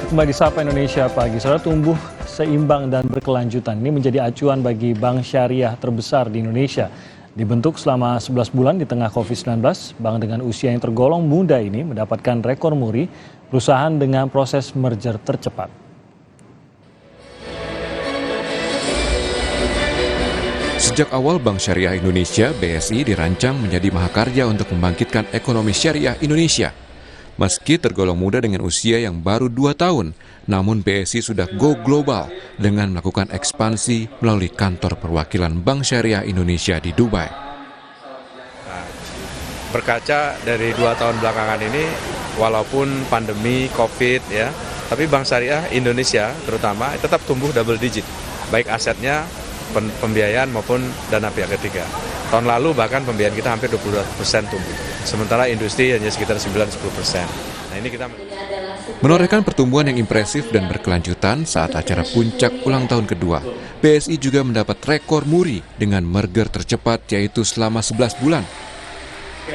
Kembali di Sapa Indonesia Pagi, saudara, tumbuh seimbang dan berkelanjutan ini menjadi acuan bagi bank syariah terbesar di Indonesia. Dibentuk selama 11 bulan di tengah COVID-19, bank dengan usia yang tergolong muda ini mendapatkan rekor muri perusahaan dengan proses merger tercepat. Sejak awal Bank Syariah Indonesia (BSI) dirancang menjadi mahakarya untuk membangkitkan ekonomi syariah Indonesia. Meski tergolong muda dengan usia yang baru 2 tahun, namun BSI sudah go global dengan melakukan ekspansi melalui kantor perwakilan Bank Syariah Indonesia di Dubai. Berkaca dari 2 tahun belakangan ini, walaupun pandemi COVID ya, tapi Bank Syariah Indonesia terutama tetap tumbuh double digit, baik asetnya, pembiayaan maupun dana pihak ketiga. Tahun lalu bahkan pembiayaan kita hampir 22% tumbuh, sementara industri hanya sekitar 9-10%. Nah, ini kita menorehkan pertumbuhan yang impresif dan berkelanjutan saat acara puncak ulang tahun kedua. BSI juga mendapat rekor muri dengan merger tercepat, yaitu selama 11 bulan.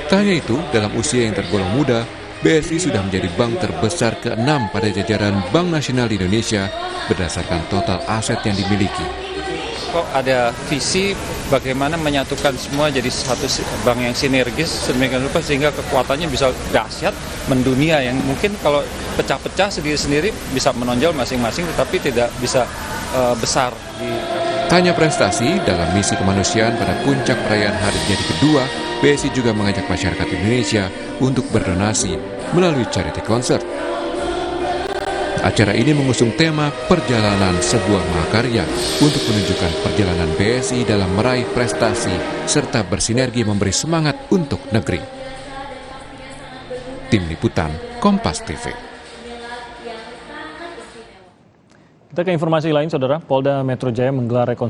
Tak hanya itu, dalam usia yang tergolong muda, BSI sudah menjadi bank terbesar ke-6 pada jajaran Bank Nasional di Indonesia berdasarkan total aset yang dimiliki. Kok ada visi bagaimana menyatukan semua jadi satu bank yang sinergis sedemikian rupa sehingga kekuatannya bisa dahsyat mendunia, yang mungkin kalau pecah-pecah sendiri-sendiri bisa menonjol masing-masing tetapi tidak bisa besar. Tanya prestasi dalam misi kemanusiaan pada puncak perayaan hari jadi kedua, BSI juga mengajak masyarakat Indonesia untuk berdonasi melalui charity concert. Acara ini mengusung tema perjalanan sebuah mahakarya untuk menunjukkan perjalanan BSI dalam meraih prestasi serta bersinergi memberi semangat untuk negeri. Tim Liputan Kompas TV. Kita ke informasi lain, saudara. Polda Metro Jaya menggelar rekonstruksi